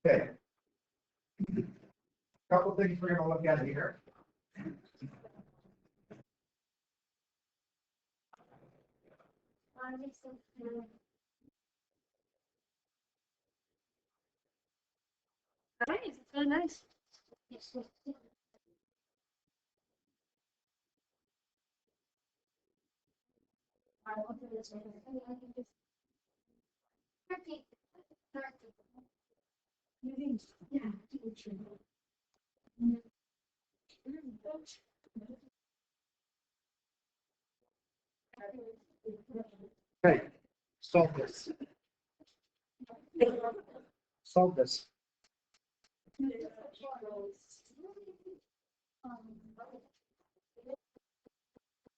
Okay. A couple things we're going to look at here. Nice, it's really nice. Okay, solve this. Solve this.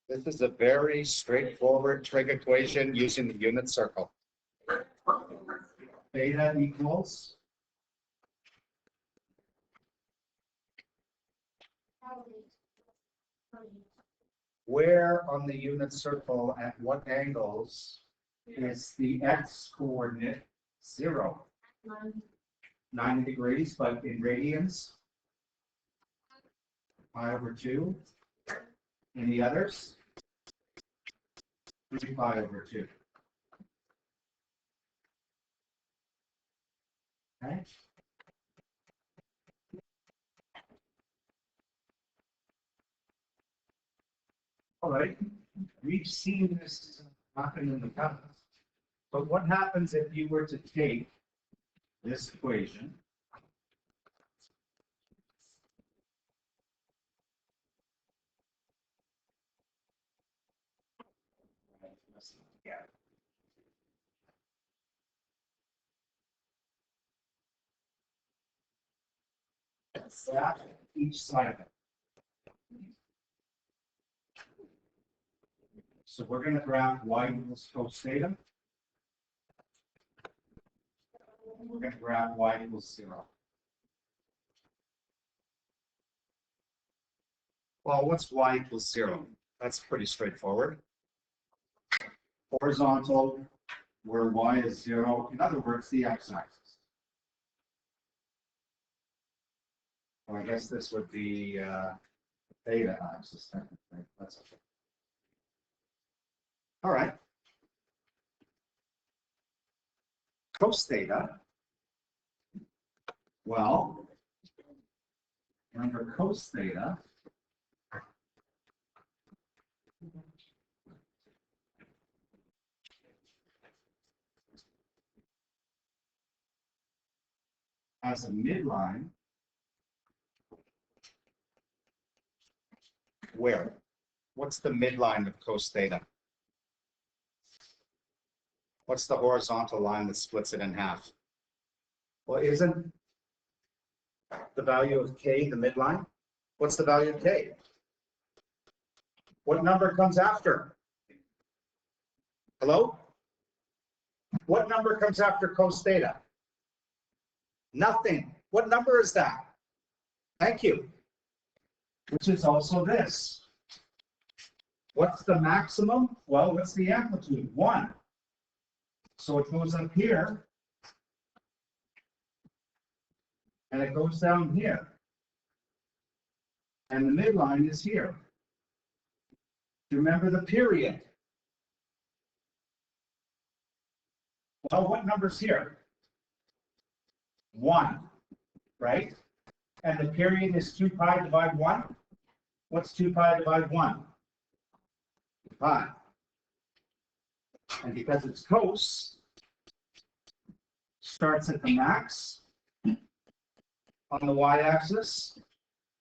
This is a very straightforward trig equation using the unit circle. Beta equals where on the unit circle at what angles is the x coordinate 0? 90 degrees, but in radians? Pi over 2. Any others? 3 pi over 2. Okay. All right. We've seen this happen in the past. But what happens if you were to take this equation stack each side of it? So we're going to graph y equals cos theta. We're going to graph y equals 0. Well, what's y equals 0? That's pretty straightforward. Horizontal, where y is 0. In other words, the x-axis. Well, I guess this would be theta axis technically. That's okay. All right. Cos theta. Well, remember cos theta has a midline where? What's the midline of cos theta? What's the horizontal line that splits it in half? Well, isn't the value of k the midline? What's the value of k? What number comes after? Hello? What number comes after cos theta? Nothing. What number is that? Thank you. Which is also this. What's the maximum? Well, what's the amplitude? 1. So it goes up here, and it goes down here. And the midline is here. Do you remember the period? Well, what number's here? 1, right? And the period is 2 pi divided 1. What's 2 pi divided 1? Pi. And because it's cos, starts at the max on the y-axis,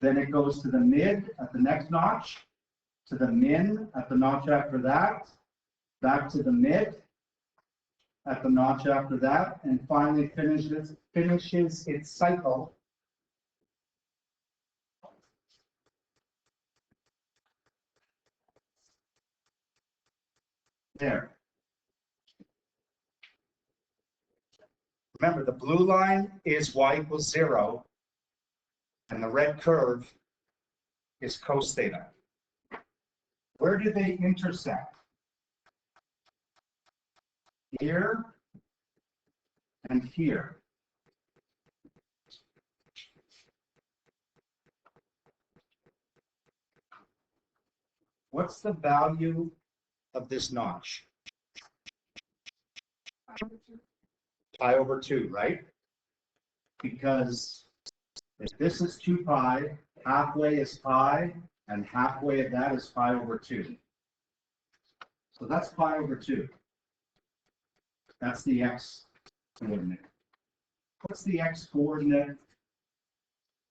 then it goes to the mid at the next notch, to the min at the notch after that, back to the mid at the notch after that, and finally finishes its cycle there. Remember, the blue line is y equals 0, and the red curve is cos theta. Where do they intersect? Here and here. What's the value of this notch? Pi over 2, right? Because if this is 2 pi, halfway is pi, and halfway of that is pi over 2. So that's pi over 2. That's the x coordinate. What's the x coordinate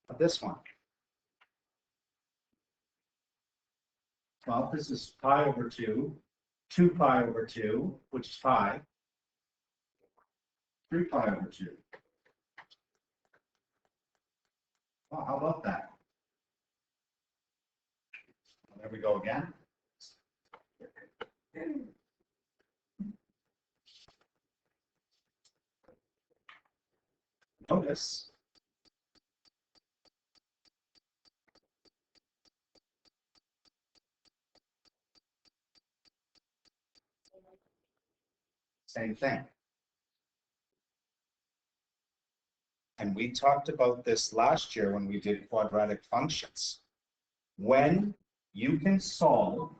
of this one? Well, this is pi over 2, 2 pi over 2, which is pi, 3 pi over 2. Well, how about that? There we go again. Notice same thing. And we talked about this last year when we did quadratic functions. When you can solve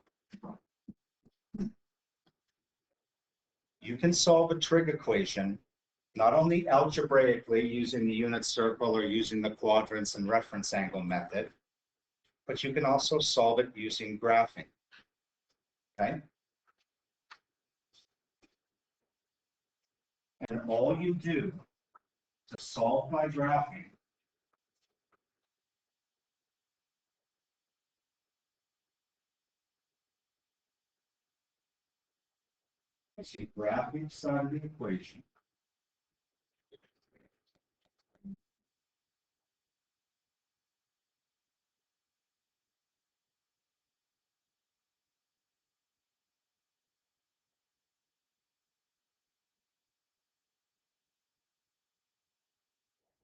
a trig equation, not only algebraically using the unit circle or using the quadrants and reference angle method, but you can also solve it using graphing. Okay? And all you do to solve by graphing is you graph each side of the equation.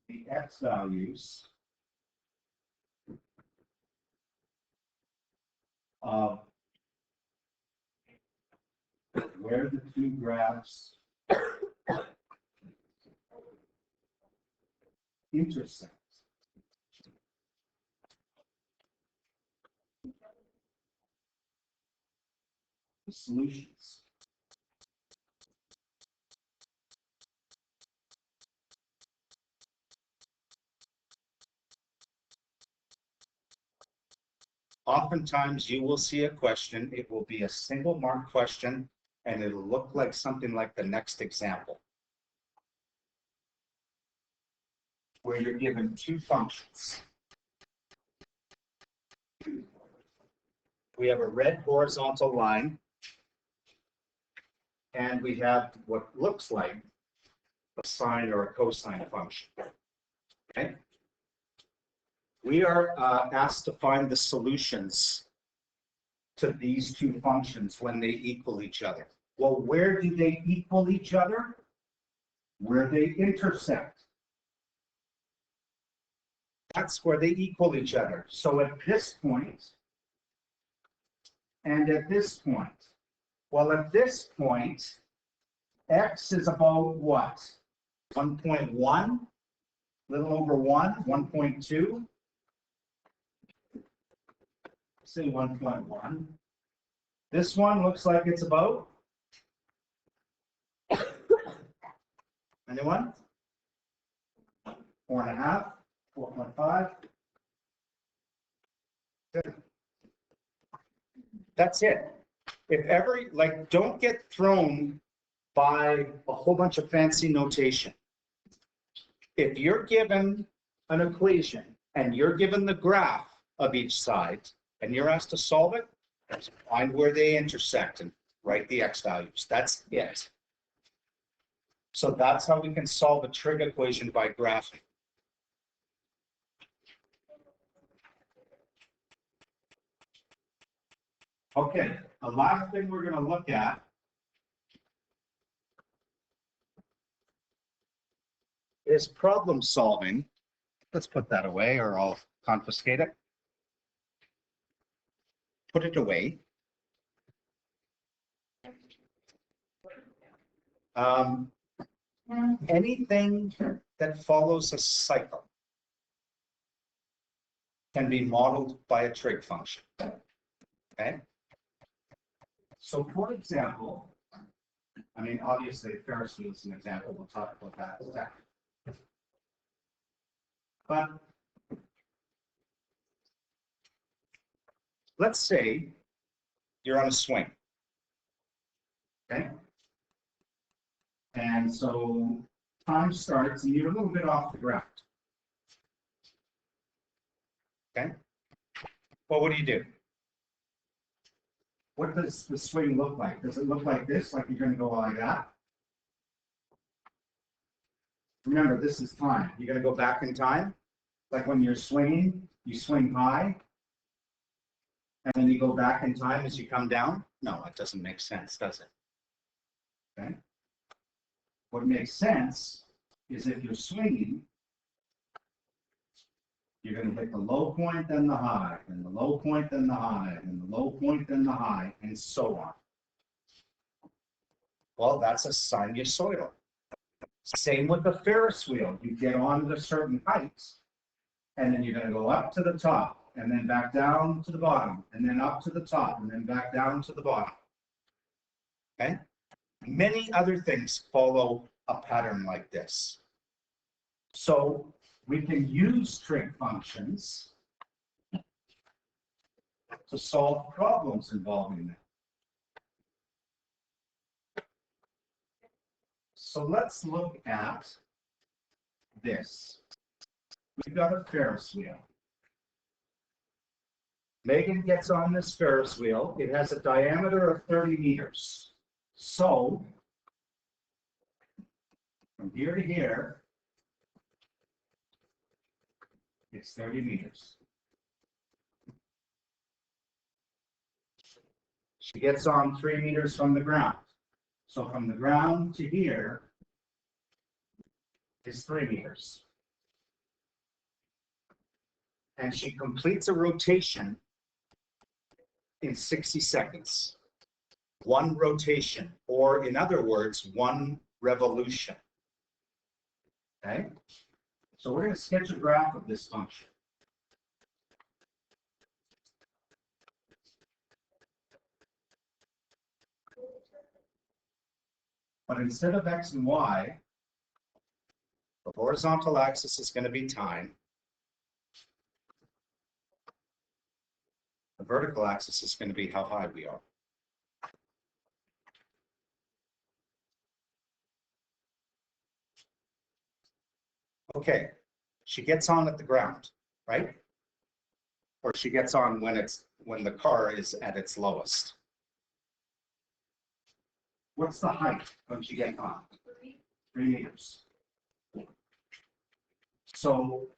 The x values of where the two graphs intersect. The solutions. Oftentimes you will see a question, it will be a single mark question, and it'll look like something like the next example, where you're given two functions. We have a red horizontal line, and we have what looks like a sine or a cosine function. Okay? We are asked to find the solutions to these two functions when they equal each other. Well, where do they equal each other? Where they intersect. That's where they equal each other. So at this point, and at this point, well, at this point, x is about what? 1.1, little over 1, 1.2. Say 1.1. This one looks like it's about, anyone? 4.5, 4.5. That's it. If ever, like, don't get thrown by a whole bunch of fancy notation. If you're given an equation and you're given the graph of each side and you're asked to solve it, find where they intersect and write the x values. That's it. So that's how we can solve a trig equation by graphing. Okay, the last thing we're going to look at is problem solving. Let's put that away or I'll confiscate it. Put it away. Anything that follows a cycle can be modeled by a trig function. Okay, So for example, I mean, obviously Ferris wheel is an example, we'll talk about that in a second. But let's say you're on a swing, okay? And so time starts and you're a little bit off the ground. Okay? Well, what do? What does the swing look like? Does it look like this, like you're going to go like that? Remember, this is time. You're going to go back in time. Like when you're swinging, you swing high, and then you go back in time as you come down? No, it doesn't make sense, does it? Okay? What makes sense is if you're swinging, you're going to hit the low point, then the high, and the low point, then the high, and the low point, then the high, and so on. Well, that's a sinusoidal. Same with the Ferris wheel. You get on to certain heights, and then you're going to go up to the top, and then back down to the bottom, and then up to the top, and then back down to the bottom. Okay? Many other things follow a pattern like this. So we can use trig functions to solve problems involving them. So let's look at this. We've got a Ferris wheel. Megan gets on this Ferris wheel. It has a diameter of 30 meters. So from here to here, it's 30 meters. She gets on 3 meters from the ground. So from the ground to here is 3 meters. And she completes a rotation in 60 seconds. One rotation, or in other words, one revolution. Okay? So we're going to sketch a graph of this function. But instead of x and y, the horizontal axis is going to be time. The vertical axis is going to be how high we are. Okay, she gets on at the ground, right? Or she gets on when the car is at its lowest. What's the height when she gets on? 3 meters. So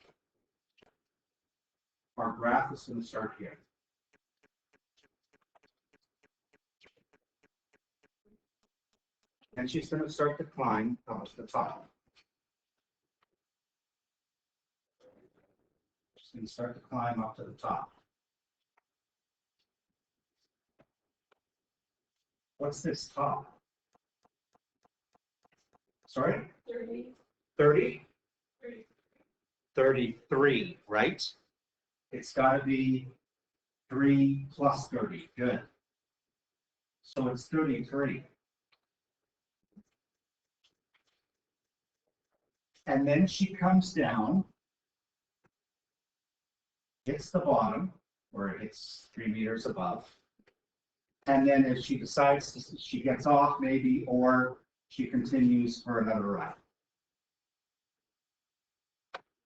our graph is going to start here. And she's going to start to climb up to the top. She's going to start to climb up to the top. What's this top? Sorry? 30. 30? 30. 33, right? It's got to be 3 plus 30. Good. So it's 33. And then she comes down, hits the bottom, where it's 3 meters above. And then if she decides she gets off maybe, or she continues for another ride.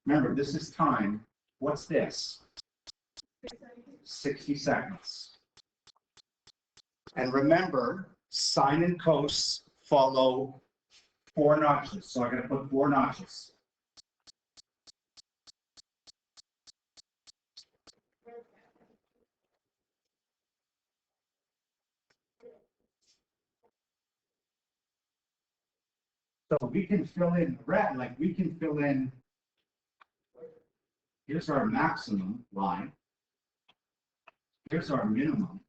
Remember, this is time. What's this? 60 seconds. And remember, sine and cos follow 4 notches. So I'm going to put 4 notches. So we can fill in red, like we can fill in, here's our maximum line. Here's our minimum.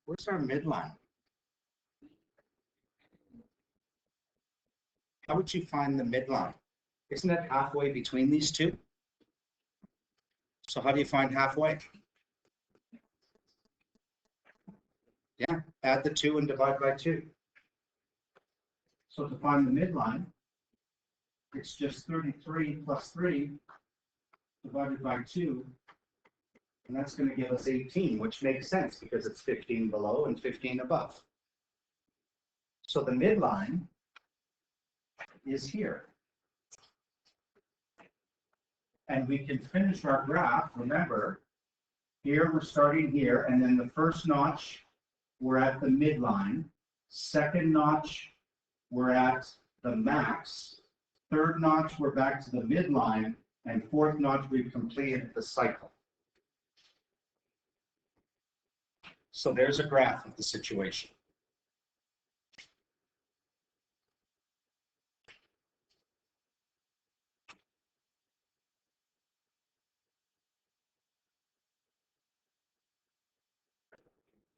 Where's our midline? How would you find the midline? Isn't it halfway between these two? So how do you find halfway? Yeah, add the 2 and divide by 2. So to find the midline, it's just 33 plus 3 divided by 2. And that's going to give us 18, which makes sense because it's 15 below and 15 above. So the midline is here. And we can finish our graph. Remember, here we're starting here, and then the first notch, we're at the midline. Second notch, we're at the max. Third notch, we're back to the midline. And fourth notch, we've completed the cycle. So there's a graph of the situation.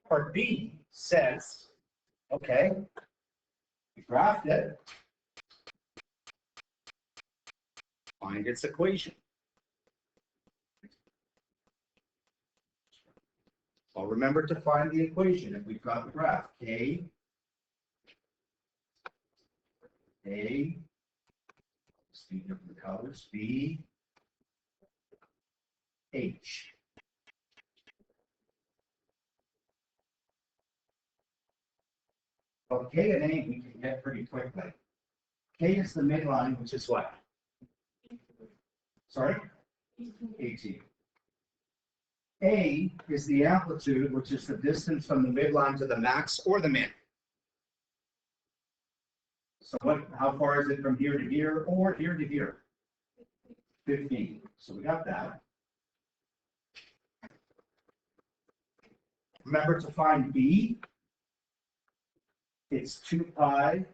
Part B says, okay, we graphed it, find its equation. Well, remember to find the equation if we've got the graph. A, speaking of the colors, B, H. Well, K and A we can get pretty quickly. K is the midline, Which is what? sorry, 18. A is the amplitude, which is the distance from the midline to the max or the min. So how far is it from here to here or here to here? 15. So we got that. Remember to find B. It's 2 pi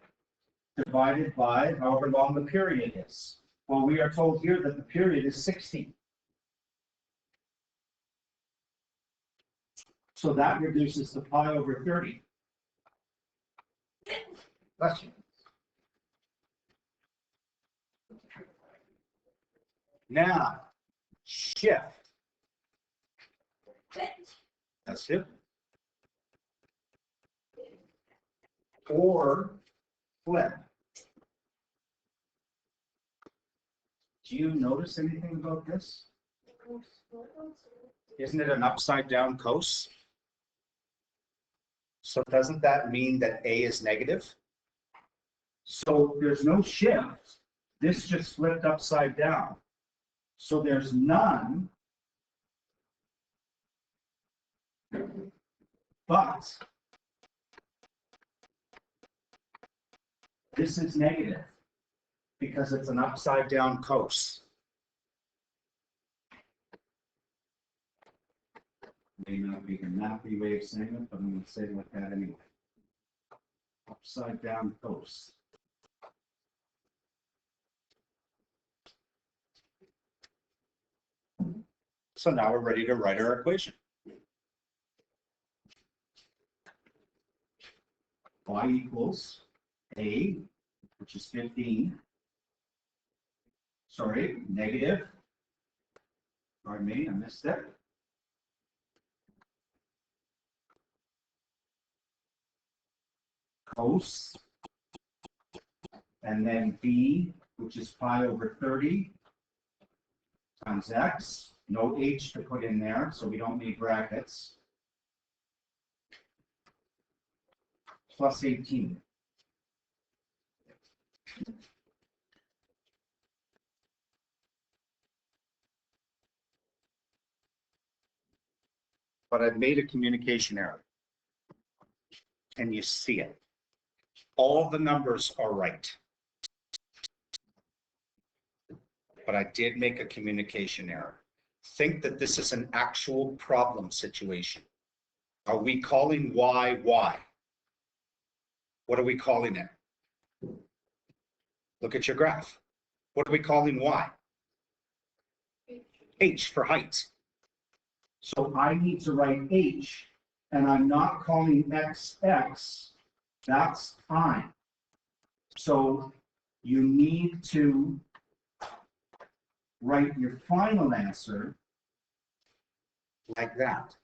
divided by however long the period is. Well, we are told here that the period is 60. So that reduces to pi over 30. Bless you. Now, shift. That's it. Or flip. Do you notice anything about this? Isn't it an upside down cos? So doesn't that mean that A is negative? So there's no shift. This just flipped upside down. So there's none. But this is negative Because it's an upside down cos. may not be the nappy way of saying it, but I'm going to say it like that anyway. Upside down cos. So now we're ready to write our equation. Y equals A, which is 15. Sorry, negative. Pardon me, I missed it. Cos. And then B, which is pi over 30 times X. No H to put in there, so we don't need brackets. Plus 18. But I've made a communication error. And you see it. All the numbers are right. But I did make a communication error. Think that this is an actual problem situation. Are we calling Y Y? What are we calling it? Look at your graph. What are we calling Y? H for height. So I need to write H, and I'm not calling X X. That's time. So you need to write your final answer Like that.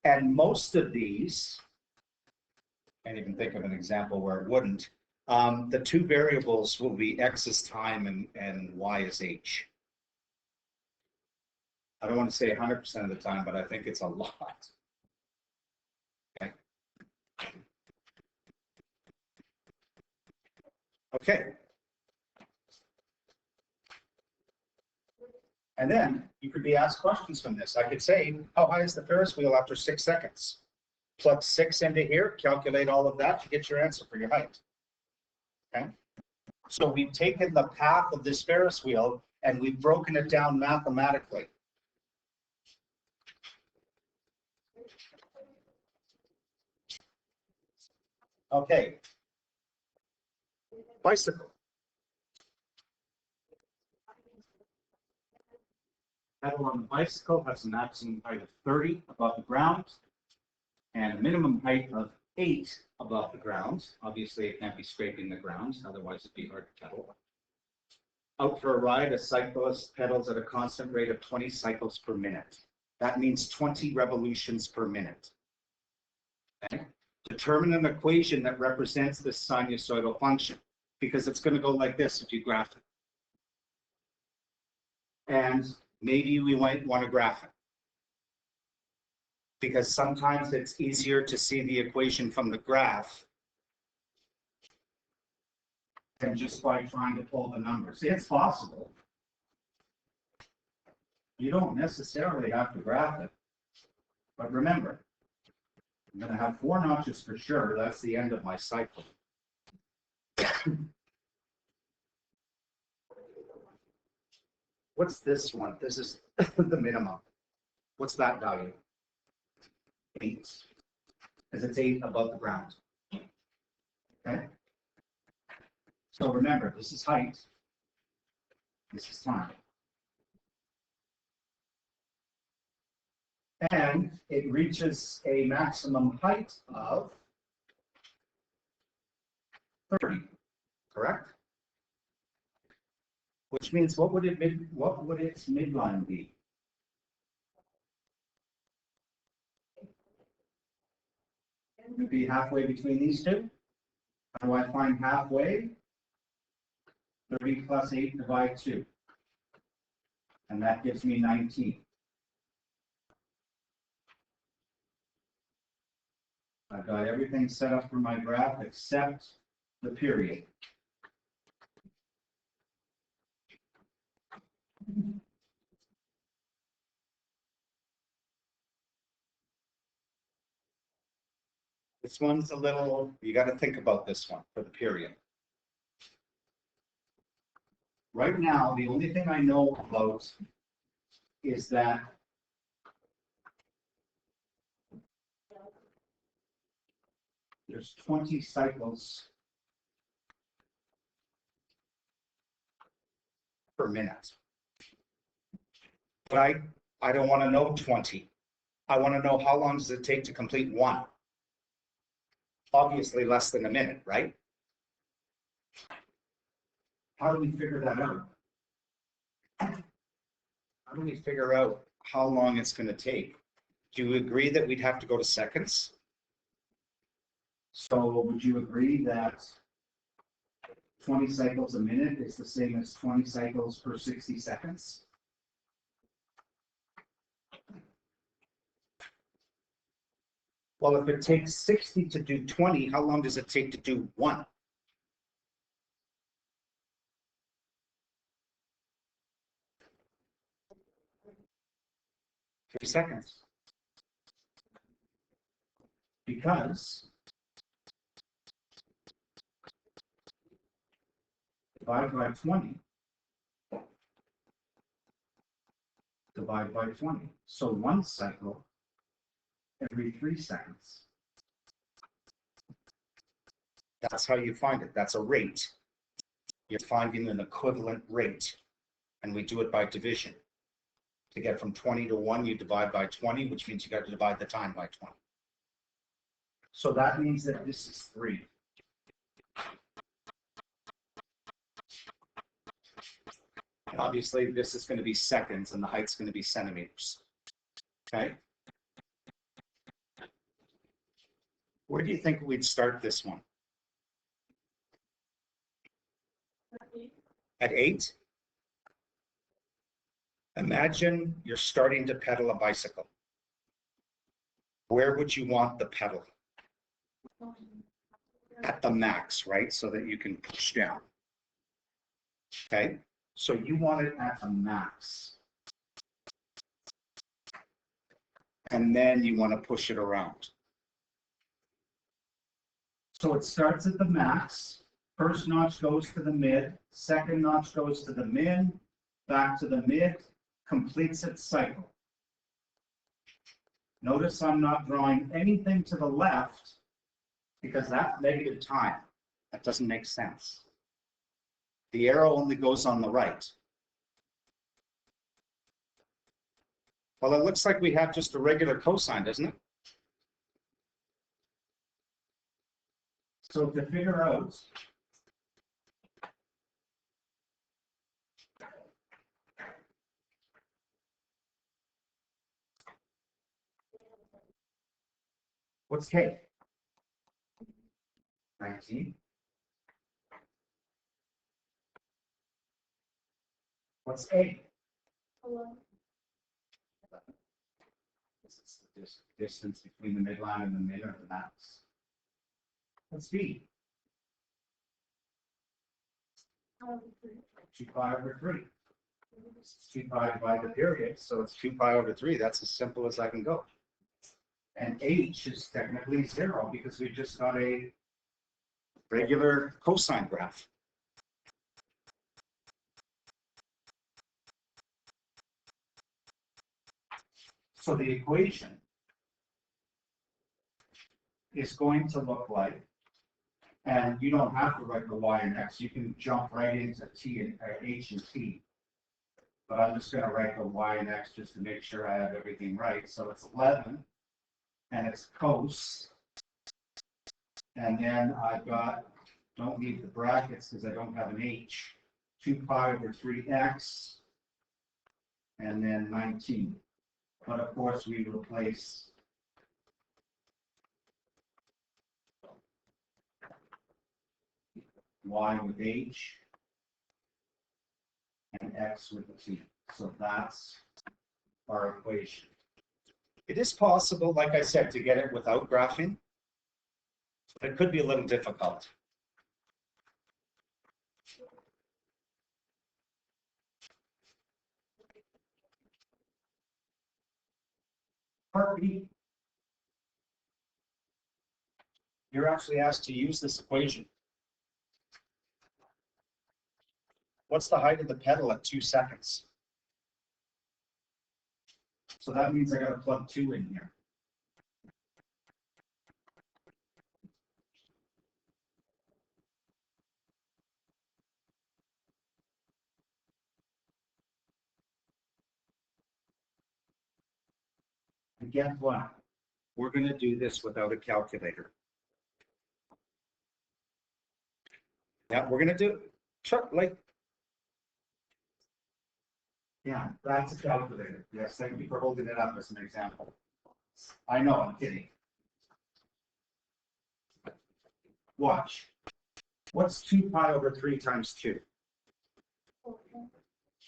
And most of these, can't even think of an example where it wouldn't, the two variables will be x is time and y is h. I don't want to say 100% of the time, but I think it's a lot. Okay. Okay. And then you could be asked questions from this. I could say, how high is the Ferris wheel after 6 seconds? Plug 6 into here, calculate all of that to get your answer for your height. Okay. So we've taken the path of this Ferris wheel and we've broken it down mathematically. Okay. Bicycle. Pedal on the bicycle has a maximum height of 30 above the ground and a minimum height of 8 above the ground. Obviously, it can't be scraping the ground, otherwise it'd be hard to pedal. Out for a ride, a cyclist pedals at a constant rate of 20 cycles per minute. That means 20 revolutions per minute. Okay? Determine an equation that represents this sinusoidal function, because it's going to go like this if you graph it. And maybe we might want to graph it, because sometimes it's easier to see the equation from the graph than just by trying to pull the numbers. It's possible. You don't necessarily have to graph it. But remember, I'm going to have 4 notches for sure. That's the end of my cycle. What's this one? This is the minimum. What's that value? 8. Because it's 8 above the ground. Okay? So remember, this is height. This is time. And it reaches a maximum height of 30, correct? Which means what would its midline be? It would be halfway between these two. How do I find halfway? 30 plus 8 divide 2. And that gives me 19. I've got everything set up for my graph except the period. This one's a little, you got to think about this one for the period. Right now, the only thing I know about is that there's 20 cycles per minute. But I don't want to know 20. I want to know how long does it take to complete one. Obviously less than a minute, right? How do we figure that out? How do we figure out how long it's going to take? Do you agree that we'd have to go to seconds? So would you agree that 20 cycles a minute is the same as 20 cycles per 60 seconds? Well, if it takes 60 to do 20, how long does it take to do 1? 3 seconds. Because divide by 20, divide by 20. So 1 cycle every 3 seconds. That's how you find it. That's a rate. You're finding an equivalent rate. And we do it by division. To get from 20 to 1, you divide by 20, which means you got to divide the time by 20. So that means that this is 3. And obviously, this is going to be seconds, and the height's going to be centimeters. Okay? Where do you think we'd start this one? At 8? Imagine you're starting to pedal a bicycle. Where would you want the pedal? At the max, right? So that you can push down. Okay, so you want it at the max. And then you want to push it around. So it starts at the max. First notch goes to the mid. Second notch goes to the min. Back to the mid. Completes its cycle. Notice I'm not drawing anything to the left because that's negative time. That doesn't make sense. The arrow only goes on the right. Well, it looks like we have just a regular cosine, doesn't it? So to figure out what's K? 19. What's A? This is the distance between the midline and the mid or the max. What's B? 2 pi over 3. It's 2 pi by the period, so it's 2 pi over 3. That's as simple as I can go. And H is technically 0 because we just got a regular cosine graph. So the equation is going to look like, and you don't have to write the y and x, you can jump right into t and h and t. But I'm just going to write the y and x just to make sure I have everything right. So it's 11, and it's cos. And then I've got, don't need the brackets because I don't have an h, 2 pi over 3x, and then 19. But of course, we replace y with h and x with t. So that's our equation. It is possible, like I said, to get it without graphing. But it could be a little difficult. Part B. You're actually asked to use this equation. What's the height of the pedal at 2 seconds? So that means I got to plug 2 in here. And guess what? We're going to do this without a calculator. Yeah, we're going to do like. Yeah, that's a calculator. Yes, thank you for holding it up as an example. I know, I'm kidding. Watch. What's 2 pi over 3 times 2?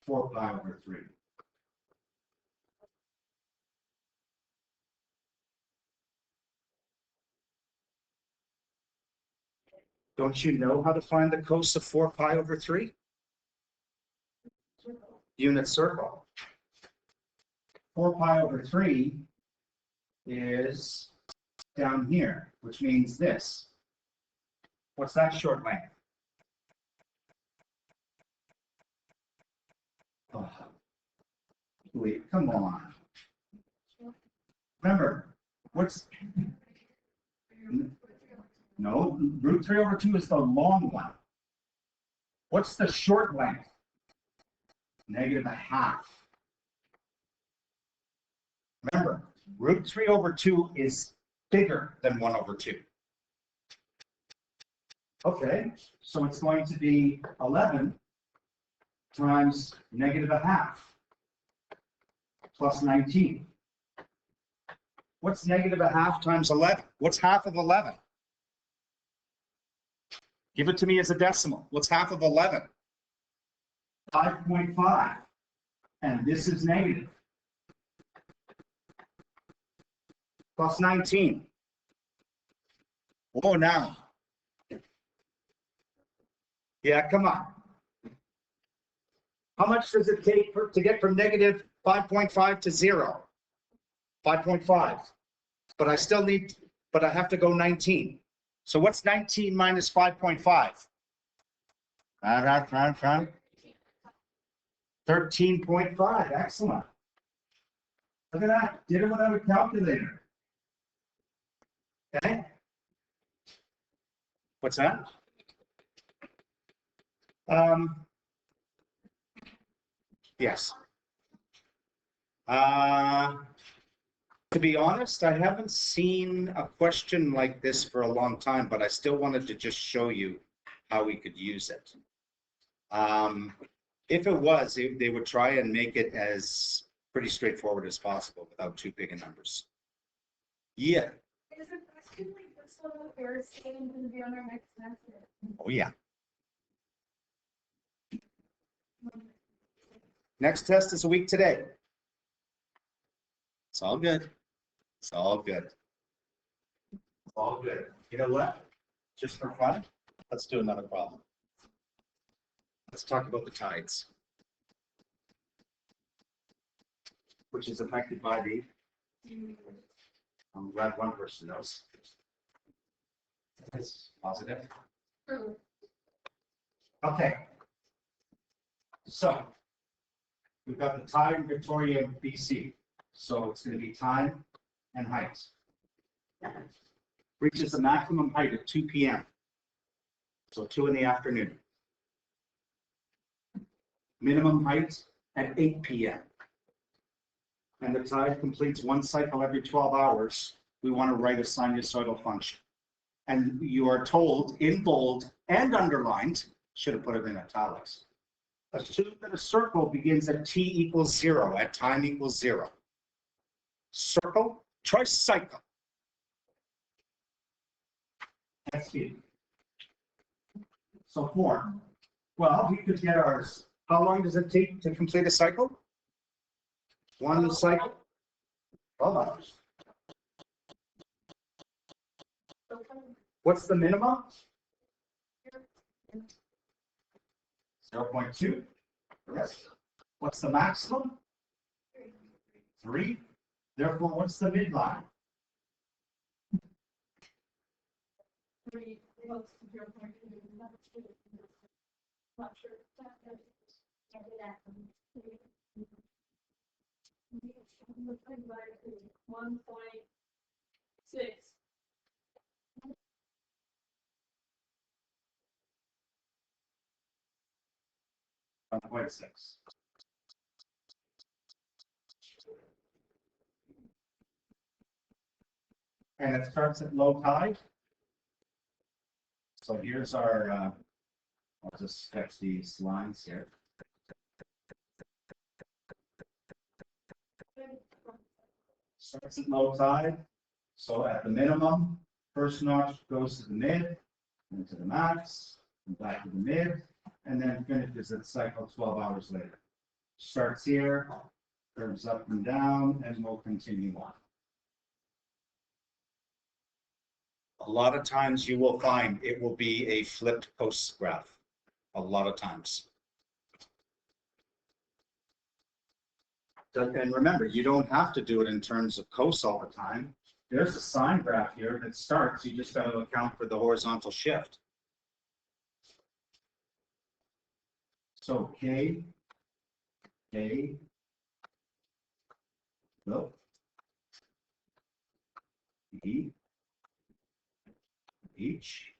4 pi over 3. Don't you know how to find the cos of 4 pi over 3? Unit circle. 4 pi over 3 is down here, which means this. What's that short length? Oh, wait, come on. Remember, what's... No, root 3 over 2 is the long one. What's the short length? -1/2. Remember, root 3 over 2 is bigger than 1 over 2. Okay, so it's going to be 11 times -1/2 plus 19. What's negative a half times 11? What's half of 11? Give it to me as a decimal. What's half of 11? 5.5. And this is negative. Plus 19. Oh, now. Yeah, come on. How much does it take to get from negative 5.5 to 0? 5.5. But I still need, but I have to go 19. So what's 19 minus 5.5? 13.5. Excellent. Look at that. Did it without a calculator. Okay. What's that? Yes. To be honest, I haven't seen a question like this for a long time, but I still wanted to just show you how we could use it. If it was, they would try and make it as pretty straightforward as possible without too big a numbers. Yeah. Is a question like this one up here saying going to be on our next semester? Oh, yeah. Next test is a week today. It's all good. It's all good. It's all good. You know what? Just for fun, let's do another problem. Let's talk about the tides, which is affected by the, I'm glad one person knows. It's positive. True. Okay. So we've got the tide in Victoria, BC. So it's going to be time and height. Reaches the maximum height at 2 p.m. So 2 in the afternoon. Minimum height at 8 p.m. And the tide completes one cycle every 12 hours. We want to write a sinusoidal function. And you are told in bold and underlined, should have put it in italics, assume that a circle begins at t equals 0, at time equals 0. Circle, try cycle. That's it. So form. Well, we could get ours. How long does it take to complete a cycle? One cycle? 12 hours. What's the minimum? 0.2. Yes. What's the maximum? 3. Therefore, what's the midline? 3 close to 0.2. Not sure. Can't do that. 1.6. 1.6. And it starts at low tide. So here's our, I'll just sketch these lines here. Starts at low tide. So at the minimum, first notch goes to the mid, and to the max, and back to the mid, and then finishes at cycle 12 hours later. Starts here, curves up and down, and we'll continue on. A lot of times you will find it will be a flipped post graph. A lot of times. And remember, you don't have to do it in terms of cos all the time. There's a sine graph here that starts, you just got to account for the horizontal shift. So K, look, E, H,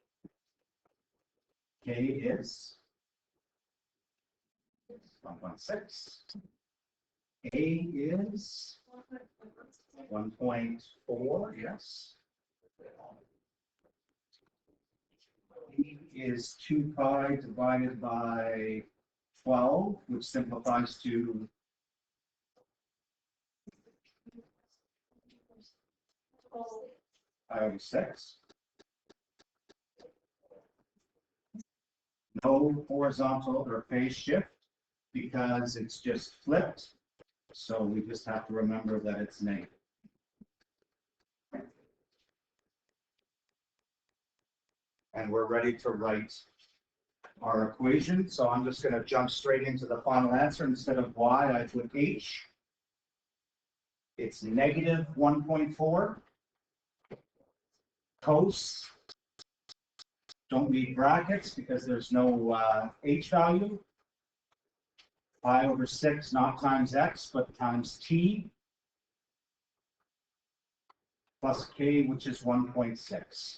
K is 1.6. A is 1.4, yes. E is 2 pi divided by 12, which simplifies to pi over 6. No horizontal or phase shift because it's just flipped. So we just have to remember that it's negative. And we're ready to write our equation. So I'm just going to jump straight into the final answer. Instead of y, I put h. It's negative 1.4. Cos. Don't need brackets because there's no h value. Pi over 6, not times x, but times t. Plus k, which is 1.6.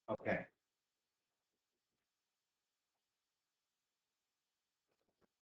Okay.